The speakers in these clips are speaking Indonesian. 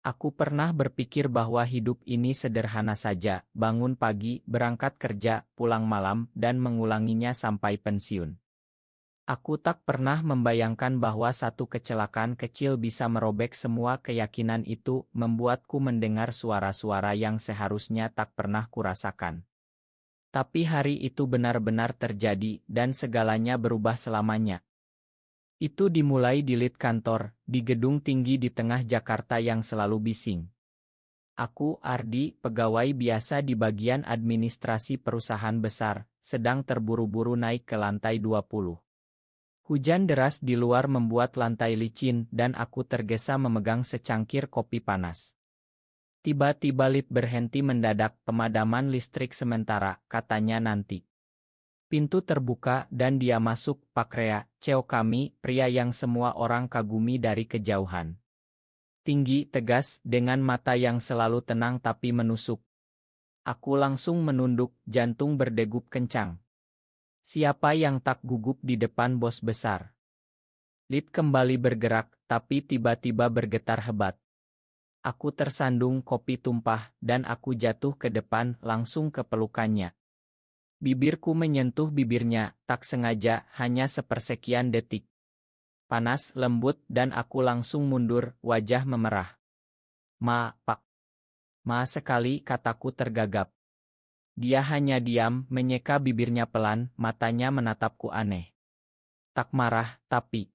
Aku pernah berpikir bahwa hidup ini sederhana saja, bangun pagi, berangkat kerja, pulang malam, dan mengulanginya sampai pensiun. Aku tak pernah membayangkan bahwa satu kecelakaan kecil bisa merobek semua keyakinan itu, membuatku mendengar suara-suara yang seharusnya tak pernah kurasakan. Tapi hari itu benar-benar terjadi, dan segalanya berubah selamanya. Itu dimulai di lift kantor, di gedung tinggi di tengah Jakarta yang selalu bising. Aku, Ardi, pegawai biasa di bagian administrasi perusahaan besar, sedang terburu-buru naik ke lantai 20. Hujan deras di luar membuat lantai licin dan aku tergesa memegang secangkir kopi panas. Tiba-tiba lift berhenti mendadak, pemadaman listrik sementara, katanya nanti. Pintu terbuka dan dia masuk, Pak Rea, CEO kami, pria yang semua orang kagumi dari kejauhan. Tinggi, tegas, dengan mata yang selalu tenang tapi menusuk. Aku langsung menunduk, jantung berdegup kencang. Siapa yang tak gugup di depan bos besar? Lid kembali bergerak, tapi tiba-tiba bergetar hebat. Aku tersandung, kopi tumpah, dan aku jatuh ke depan, langsung ke pelukannya. Bibirku menyentuh bibirnya, tak sengaja, hanya sepersekian detik. Panas, lembut, dan aku langsung mundur, wajah memerah. Pak. Ma sekali, kataku tergagap. Dia hanya diam, menyeka bibirnya pelan, matanya menatapku aneh. Tak marah, tapi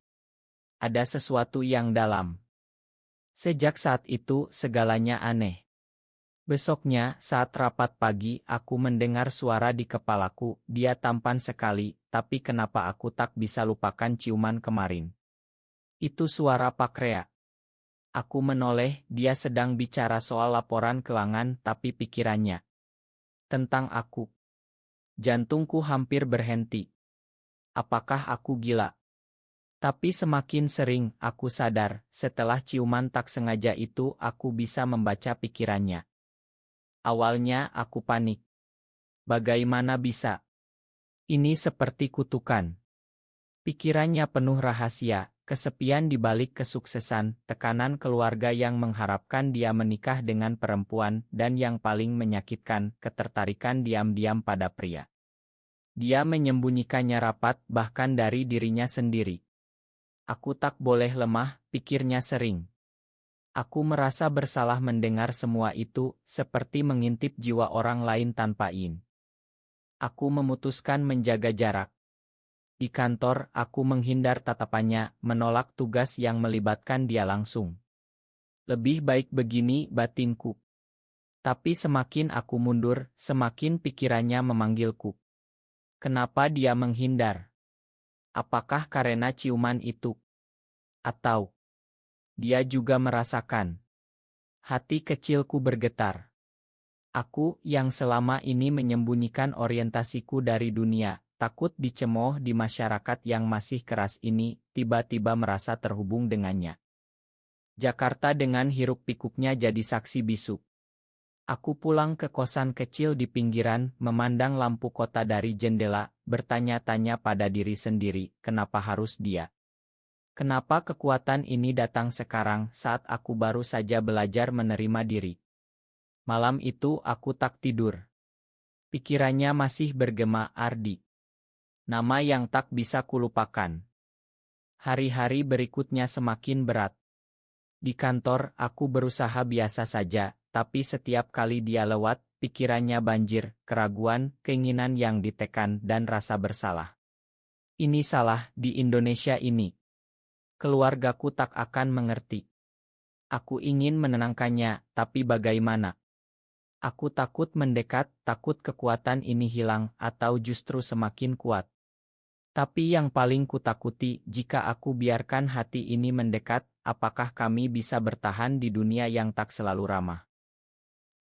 ada sesuatu yang dalam. Sejak saat itu, segalanya aneh. Besoknya, saat rapat pagi, aku mendengar suara di kepalaku, dia tampan sekali, tapi kenapa aku tak bisa lupakan ciuman kemarin? Itu suara Pak Rea. Aku menoleh, dia sedang bicara soal laporan keuangan, tapi pikirannya tentang aku. Jantungku hampir berhenti. Apakah aku gila? Tapi semakin sering, aku sadar, setelah ciuman tak sengaja itu, aku bisa membaca pikirannya. Awalnya, aku panik. Bagaimana bisa? Ini seperti kutukan. Pikirannya penuh rahasia, kesepian di balik kesuksesan, tekanan keluarga yang mengharapkan dia menikah dengan perempuan, dan yang paling menyakitkan, ketertarikan diam-diam pada pria. Dia menyembunyikannya rapat, bahkan dari dirinya sendiri. Aku tak boleh lemah, pikirnya sering. Aku merasa bersalah mendengar semua itu, seperti mengintip jiwa orang lain tanpa izin. Aku memutuskan menjaga jarak. Di kantor, aku menghindar tatapannya, menolak tugas yang melibatkan dia langsung. Lebih baik begini, batinku. Tapi semakin aku mundur, semakin pikirannya memanggilku. Kenapa dia menghindar? Apakah karena ciuman itu? Atau dia juga merasakan? Hati kecilku bergetar. Aku, yang selama ini menyembunyikan orientasiku dari dunia, takut dicemooh di masyarakat yang masih keras ini, tiba-tiba merasa terhubung dengannya. Jakarta dengan hiruk-pikuknya jadi saksi bisu. Aku pulang ke kosan kecil di pinggiran, memandang lampu kota dari jendela, bertanya-tanya pada diri sendiri, kenapa harus dia? Kenapa kekuatan ini datang sekarang saat aku baru saja belajar menerima diri? Malam itu aku tak tidur. Pikirannya masih bergema Ardi. Nama yang tak bisa kulupakan. Hari-hari berikutnya semakin berat. Di kantor, aku berusaha biasa saja, tapi setiap kali dia lewat, pikirannya banjir, keraguan, keinginan yang ditekan, dan rasa bersalah. Ini salah, di Indonesia ini. Keluargaku tak akan mengerti. Aku ingin menenangkannya, tapi bagaimana? Aku takut mendekat, takut kekuatan ini hilang, atau justru semakin kuat. Tapi yang paling kutakuti, jika aku biarkan hati ini mendekat, apakah kami bisa bertahan di dunia yang tak selalu ramah?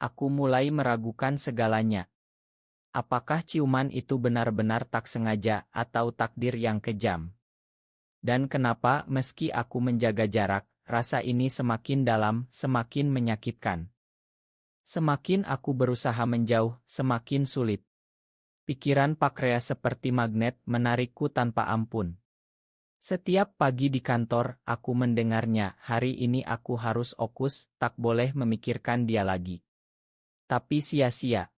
Aku mulai meragukan segalanya. Apakah ciuman itu benar-benar tak sengaja, atau takdir yang kejam? Dan kenapa, meski aku menjaga jarak, rasa ini semakin dalam, semakin menyakitkan. Semakin aku berusaha menjauh, semakin sulit. Pikiran Pak Rea seperti magnet menarikku tanpa ampun. Setiap pagi di kantor, aku mendengarnya, hari ini aku harus fokus, tak boleh memikirkan dia lagi. Tapi sia-sia.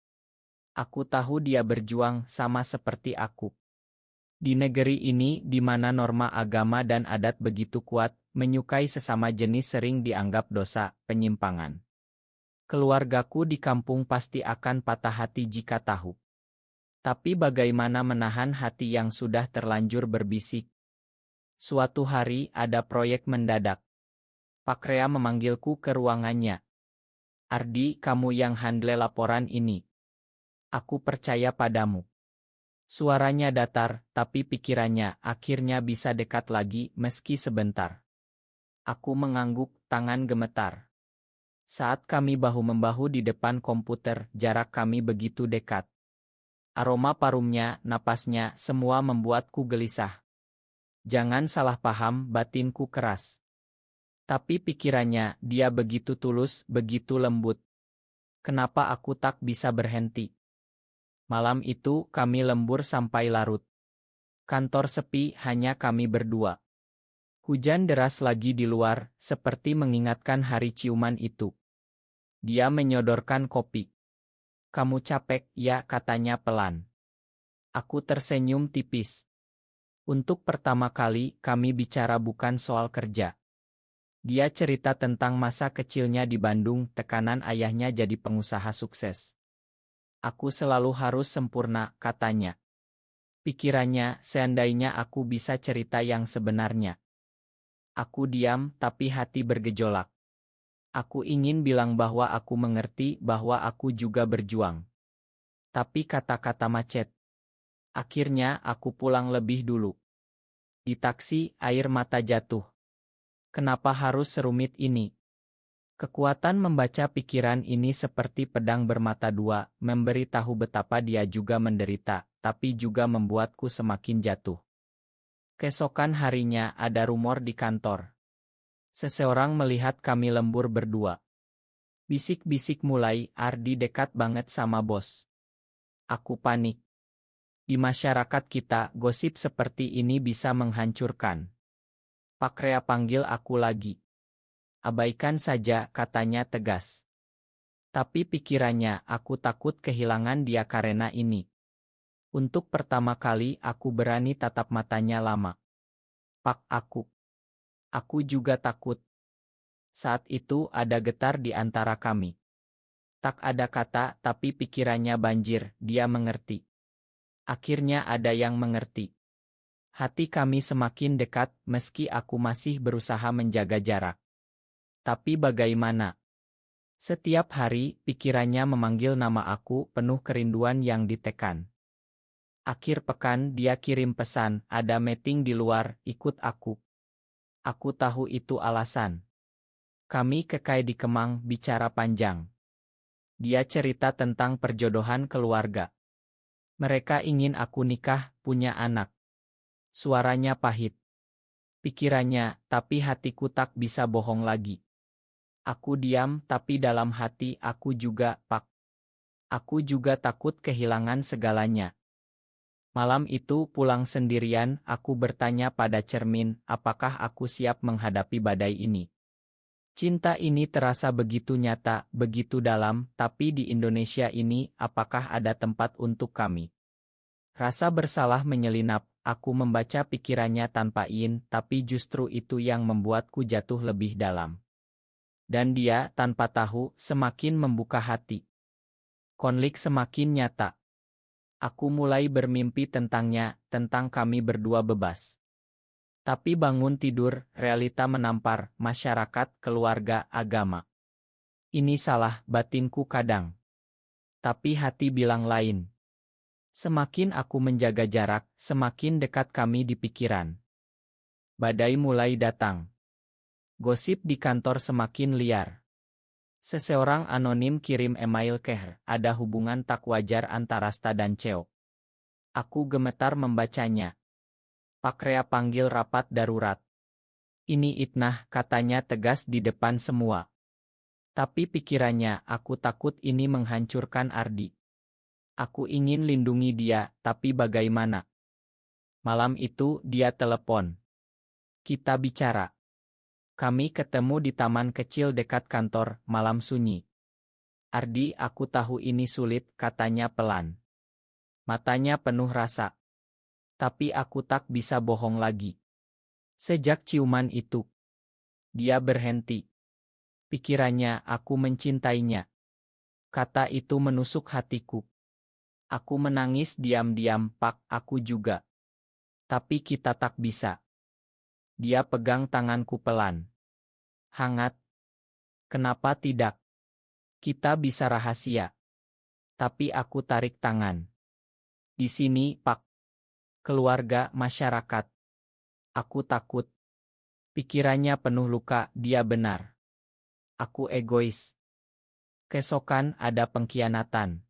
Aku tahu dia berjuang sama seperti aku. Di negeri ini, di mana norma agama dan adat begitu kuat, menyukai sesama jenis sering dianggap dosa, penyimpangan. Keluargaku di kampung pasti akan patah hati jika tahu. Tapi bagaimana menahan hati yang sudah terlanjur berbisik? Suatu hari ada proyek mendadak. Pak Rea memanggilku ke ruangannya. Ardi, kamu yang handle laporan ini. Aku percaya padamu. Suaranya datar, tapi pikirannya akhirnya bisa dekat lagi meski sebentar. Aku mengangguk, tangan gemetar. Saat kami bahu-membahu di depan komputer, jarak kami begitu dekat. Aroma parumnya, napasnya, semua membuatku gelisah. Jangan salah paham, batinku keras. Tapi pikirannya, dia begitu tulus, begitu lembut. Kenapa aku tak bisa berhenti? Malam itu, kami lembur sampai larut. Kantor sepi, hanya kami berdua. Hujan deras lagi di luar, seperti mengingatkan hari ciuman itu. Dia menyodorkan kopi. Kamu capek, ya, katanya pelan. Aku tersenyum tipis. Untuk pertama kali, kami bicara bukan soal kerja. Dia cerita tentang masa kecilnya di Bandung, tekanan ayahnya jadi pengusaha sukses. Aku selalu harus sempurna, katanya. Pikirannya, seandainya aku bisa cerita yang sebenarnya. Aku diam, tapi hati bergejolak. Aku ingin bilang bahwa aku mengerti, bahwa aku juga berjuang. Tapi kata-kata macet. Akhirnya, aku pulang lebih dulu. Di taksi, air mata jatuh. Kenapa harus serumit ini? Kekuatan membaca pikiran ini seperti pedang bermata dua, memberi tahu betapa dia juga menderita, tapi juga membuatku semakin jatuh. Keesokan harinya ada rumor di kantor. Seseorang melihat kami lembur berdua. Bisik-bisik mulai, Ardi dekat banget sama bos. Aku panik. Di masyarakat kita, gosip seperti ini bisa menghancurkan. Pak Rea panggil aku lagi. Abaikan saja, katanya tegas. Tapi pikirannya, aku takut kehilangan dia karena ini. Untuk pertama kali aku berani tatap matanya lama. Pak, aku. Aku juga takut. Saat itu ada getar di antara kami. Tak ada kata, tapi pikirannya banjir, dia mengerti. Akhirnya ada yang mengerti. Hati kami semakin dekat, meski aku masih berusaha menjaga jarak. Tapi bagaimana? Setiap hari, pikirannya memanggil nama aku, penuh kerinduan yang ditekan. Akhir pekan, dia kirim pesan, ada meeting di luar, ikut aku. Aku tahu itu alasan. Kami kekai di Kemang, bicara panjang. Dia cerita tentang perjodohan keluarga. Mereka ingin aku nikah, punya anak. Suaranya pahit. Pikirannya, tapi hatiku tak bisa bohong lagi. Aku diam, tapi dalam hati aku juga, Pak. Aku juga takut kehilangan segalanya. Malam itu pulang sendirian, aku bertanya pada cermin, apakah aku siap menghadapi badai ini. Cinta ini terasa begitu nyata, begitu dalam, tapi di Indonesia ini, apakah ada tempat untuk kami? Rasa bersalah menyelinap, aku membaca pikirannya tanpa izin, tapi justru itu yang membuatku jatuh lebih dalam. Dan dia, tanpa tahu, semakin membuka hati. Konflik semakin nyata. Aku mulai bermimpi tentangnya, tentang kami berdua bebas. Tapi bangun tidur, realita menampar, masyarakat, keluarga, agama. Ini salah, batinku kadang. Tapi hati bilang lain. Semakin aku menjaga jarak, semakin dekat kami di pikiran. Badai mulai datang. Gosip di kantor semakin liar. Seseorang anonim kirim email ke ada hubungan tak wajar antara Sta dan Cheo. Aku gemetar membacanya. Pak Rea panggil rapat darurat. Ini itnah, katanya tegas di depan semua. Tapi pikirannya, aku takut ini menghancurkan Ardi. Aku ingin lindungi dia, tapi bagaimana? Malam itu, dia telepon. Kita bicara. Kami ketemu di taman kecil dekat kantor, malam sunyi. Ardi, aku tahu ini sulit, katanya pelan. Matanya penuh rasa. Tapi aku tak bisa bohong lagi. Sejak ciuman itu, dia berhenti. Pikirannya, aku mencintainya. Kata itu menusuk hatiku. Aku menangis diam-diam, Pak, aku juga. Tapi kita tak bisa. Dia pegang tanganku pelan. Hangat. Kenapa tidak? Kita bisa rahasia. Tapi aku tarik tangan. Di sini, Pak. Keluarga, masyarakat. Aku takut. Pikirannya penuh luka, dia benar. Aku egois. Keesokan ada pengkhianatan.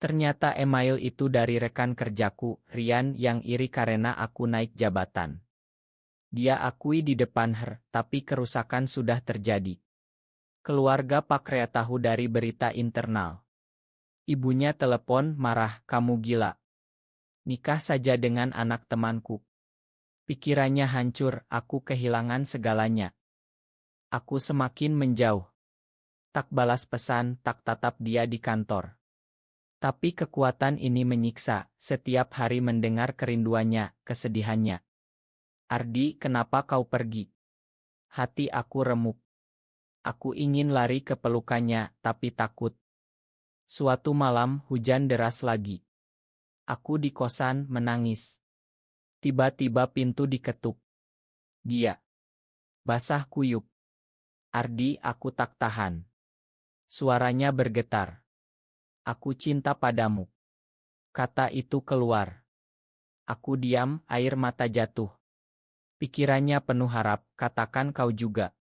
Ternyata email itu dari rekan kerjaku, Rian, yang iri karena aku naik jabatan. Dia akui di depan Her, tapi kerusakan sudah terjadi. Keluarga Pak Rea tahu dari berita internal. Ibunya telepon marah, kamu gila. Nikah saja dengan anak temanku. Pikirannya hancur, aku kehilangan segalanya. Aku semakin menjauh. Tak balas pesan, tak tatap dia di kantor. Tapi kekuatan ini menyiksa, setiap hari mendengar kerinduannya, kesedihannya. Ardi, kenapa kau pergi? Hati aku remuk. Aku ingin lari ke pelukannya, tapi takut. Suatu malam, hujan deras lagi. Aku di kosan, menangis. Tiba-tiba pintu diketuk. Dia. Basah kuyup. Ardi, aku tak tahan. Suaranya bergetar. Aku cinta padamu. Kata itu keluar. Aku diam, air mata jatuh. Pikirannya penuh harap, katakan kau juga.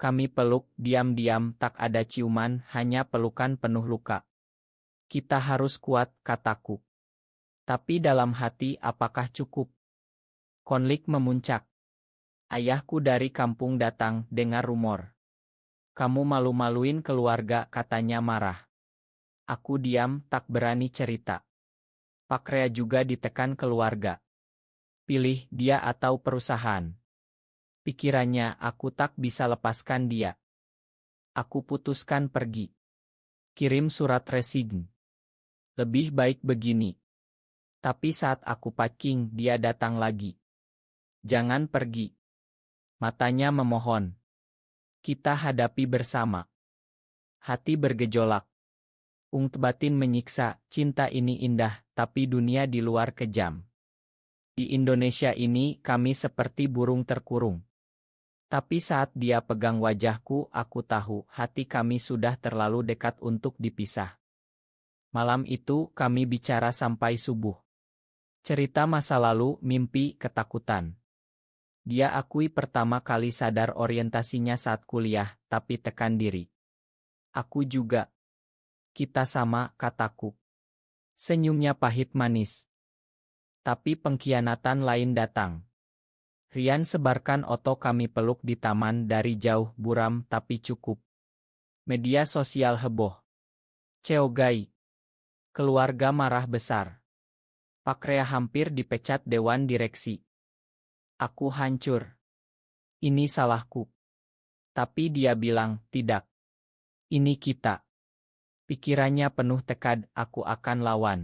Kami peluk, diam-diam, tak ada ciuman, hanya pelukan penuh luka. Kita harus kuat, kataku. Tapi dalam hati, apakah cukup? Konflik memuncak. Ayahku dari kampung datang, dengar rumor. Kamu malu-maluin keluarga, katanya marah. Aku diam, tak berani cerita. Pak Rea juga ditekan keluarga. Pilih dia atau perusahaan. Pikirannya, aku tak bisa lepaskan dia. Aku putuskan pergi. Kirim surat resign. Lebih baik begini. Tapi saat aku packing, dia datang lagi. Jangan pergi. Matanya memohon. Kita hadapi bersama. Hati bergejolak. Batin menyiksa, cinta ini indah, tapi dunia di luar kejam. Di Indonesia ini, kami seperti burung terkurung. Tapi saat dia pegang wajahku, aku tahu hati kami sudah terlalu dekat untuk dipisah. Malam itu, kami bicara sampai subuh. Cerita masa lalu, mimpi, ketakutan. Dia akui pertama kali sadar orientasinya saat kuliah, tapi tekan diri. Aku juga. Kita sama, kataku. Senyumnya pahit manis. Tapi pengkhianatan lain datang. Rian sebarkan foto kami peluk di taman dari jauh, buram tapi cukup. Media sosial heboh. Ceogai. Keluarga marah besar. Pak Rea hampir dipecat dewan direksi. Aku hancur. Ini salahku. Tapi dia bilang, tidak. Ini kita. Pikirannya penuh tekad, aku akan lawan.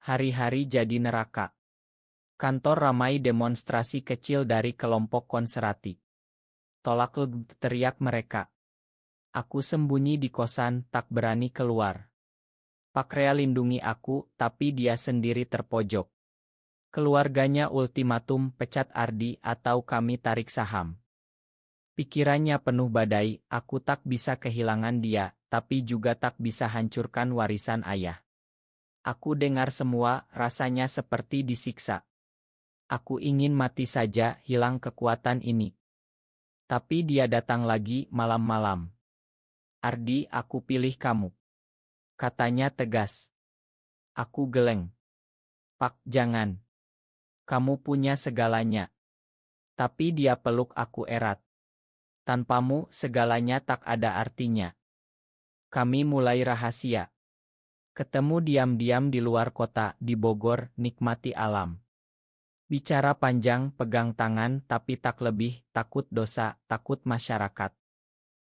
Hari-hari jadi neraka. Kantor ramai demonstrasi kecil dari kelompok konservatif. Tolak teriak mereka. Aku sembunyi di kosan, tak berani keluar. Pak Rea lindungi aku, tapi dia sendiri terpojok. Keluarganya ultimatum, pecat Ardi atau kami tarik saham. Pikirannya penuh badai, aku tak bisa kehilangan dia, tapi juga tak bisa hancurkan warisan ayah. Aku dengar semua, rasanya seperti disiksa. Aku ingin mati saja, hilang kekuatan ini. Tapi dia datang lagi malam-malam. Ardi, aku pilih kamu. Katanya tegas. Aku geleng. Pak, jangan. Kamu punya segalanya. Tapi dia peluk aku erat. Tanpamu, segalanya tak ada artinya. Kami mulai rahasia. Ketemu diam-diam di luar kota, di Bogor, nikmati alam. Bicara panjang, pegang tangan, tapi tak lebih, takut dosa, takut masyarakat.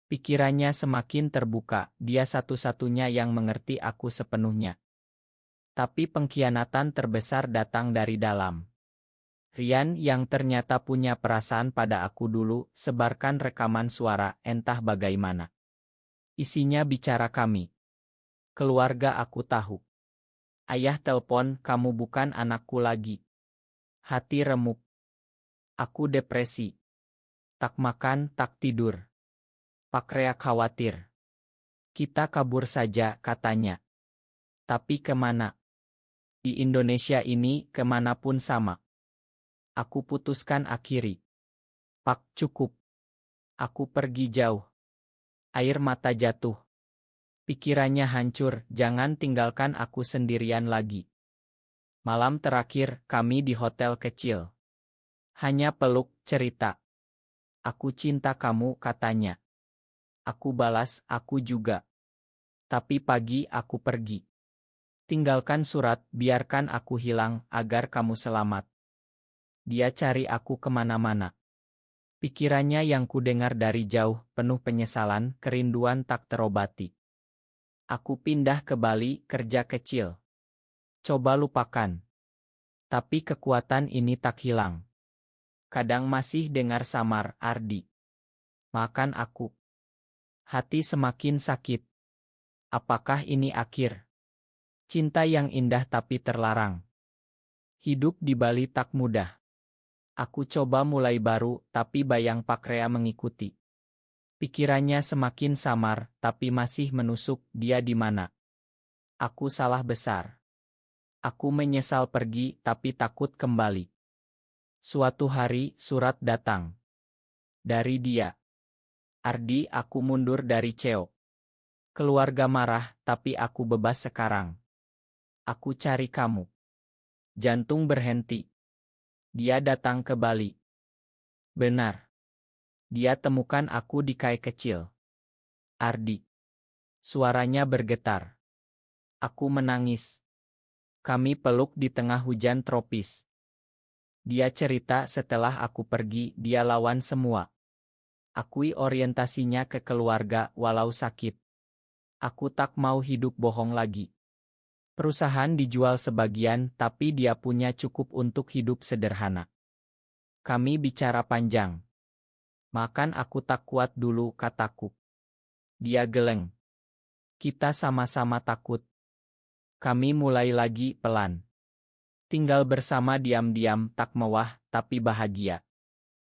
Pikirannya semakin terbuka, dia satu-satunya yang mengerti aku sepenuhnya. Tapi pengkhianatan terbesar datang dari dalam. Rian yang ternyata punya perasaan pada aku dulu, sebarkan rekaman suara, entah bagaimana. Isinya bicara kami. Keluarga aku tahu. Ayah telepon, kamu bukan anakku lagi. Hati remuk. Aku depresi. Tak makan, tak tidur. Pak Rea khawatir. Kita kabur saja, katanya. Tapi kemana? Di Indonesia ini, kemanapun sama. Aku putuskan akhiri. Pak, cukup. Aku pergi jauh. Air mata jatuh. Pikirannya hancur, jangan tinggalkan aku sendirian lagi. Malam terakhir, kami di hotel kecil. Hanya peluk, cerita. Aku cinta kamu, katanya. Aku balas, aku juga. Tapi pagi aku pergi. Tinggalkan surat, biarkan aku hilang, agar kamu selamat. Dia cari aku kemana-mana. Pikirannya yang kudengar dari jauh, penuh penyesalan, kerinduan tak terobati. Aku pindah ke Bali, kerja kecil. Coba lupakan. Tapi kekuatan ini tak hilang. Kadang masih dengar samar, Ardi. Makan aku. Hati semakin sakit. Apakah ini akhir? Cinta yang indah tapi terlarang. Hidup di Bali tak mudah. Aku coba mulai baru, tapi bayang Pak Rea mengikuti. Pikirannya semakin samar, tapi masih menusuk, dia di mana. Aku salah besar. Aku menyesal pergi, tapi takut kembali. Suatu hari, surat datang. Dari dia. Ardi, aku mundur dari Ceo. Keluarga marah, tapi aku bebas sekarang. Aku cari kamu. Jantung berhenti. Dia datang ke Bali. Benar. Dia temukan aku di kai kecil. Ardi. Suaranya bergetar. Aku menangis. Kami peluk di tengah hujan tropis. Dia cerita setelah aku pergi, dia lawan semua. Akui orientasinya ke keluarga walau sakit. Aku tak mau hidup bohong lagi. Perusahaan dijual sebagian, tapi dia punya cukup untuk hidup sederhana. Kami bicara panjang. Makan aku tak kuat dulu, kataku. Dia geleng. Kita sama-sama takut. Kami mulai lagi pelan. Tinggal bersama diam-diam, tak mewah, tapi bahagia.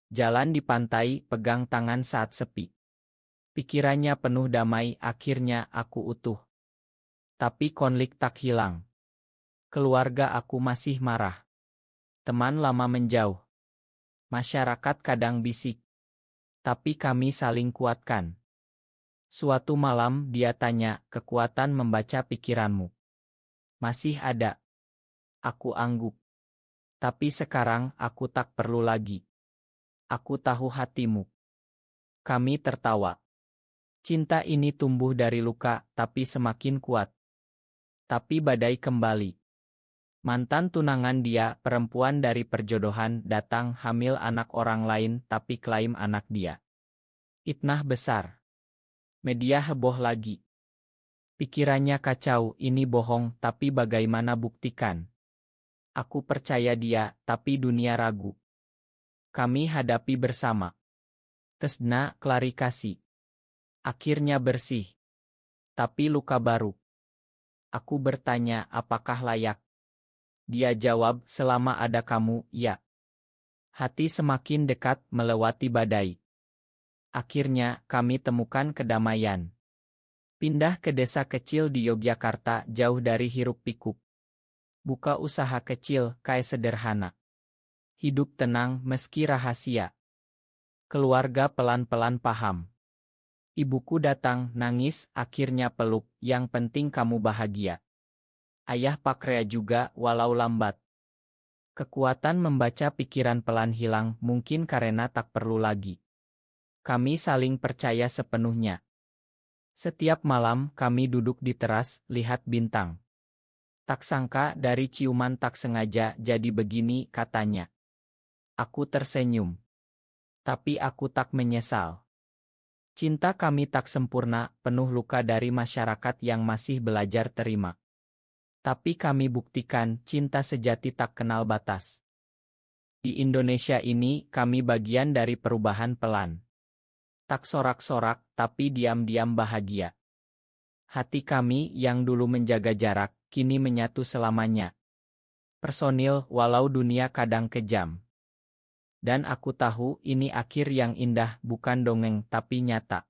Jalan di pantai, pegang tangan saat sepi. Pikirannya penuh damai, akhirnya aku utuh. Tapi konflik tak hilang. Keluarga aku masih marah. Teman lama menjauh. Masyarakat kadang bisik. Tapi kami saling kuatkan. Suatu malam dia tanya, kekuatan membaca pikiranmu masih ada? Aku angguk. Tapi sekarang aku tak perlu lagi. Aku tahu hatimu. Kami tertawa. Cinta ini tumbuh dari luka, tapi semakin kuat. Tapi badai kembali. Mantan tunangan dia, perempuan dari perjodohan, datang hamil anak orang lain, tapi klaim anak dia. Fitnah besar. Media heboh lagi. Pikirannya kacau, ini bohong, tapi bagaimana buktikan? Aku percaya dia, tapi dunia ragu. Kami hadapi bersama. Tesna, klarifikasi. Akhirnya bersih. Tapi luka baru. Aku bertanya, apakah layak? Dia jawab, selama ada kamu, ya. Hati semakin dekat, melewati badai. Akhirnya, kami temukan kedamaian. Pindah ke desa kecil di Yogyakarta, jauh dari hiruk-pikuk. Buka usaha kecil, kayak sederhana. Hidup tenang meski rahasia. Keluarga pelan-pelan paham. Ibuku datang, nangis, akhirnya peluk, yang penting kamu bahagia. Ayah Pak Rea juga, walau lambat. Kekuatan membaca pikiran pelan hilang, mungkin karena tak perlu lagi. Kami saling percaya sepenuhnya. Setiap malam, kami duduk di teras, lihat bintang. Tak sangka dari ciuman tak sengaja jadi begini, katanya. Aku tersenyum. Tapi aku tak menyesal. Cinta kami tak sempurna, penuh luka dari masyarakat yang masih belajar terima. Tapi kami buktikan, cinta sejati tak kenal batas. Di Indonesia ini, kami bagian dari perubahan pelan. Tak sorak-sorak, tapi diam-diam bahagia. Hati kami yang dulu menjaga jarak, kini menyatu selamanya. Personil, walau dunia kadang kejam. Dan aku tahu ini akhir yang indah, bukan dongeng tapi nyata.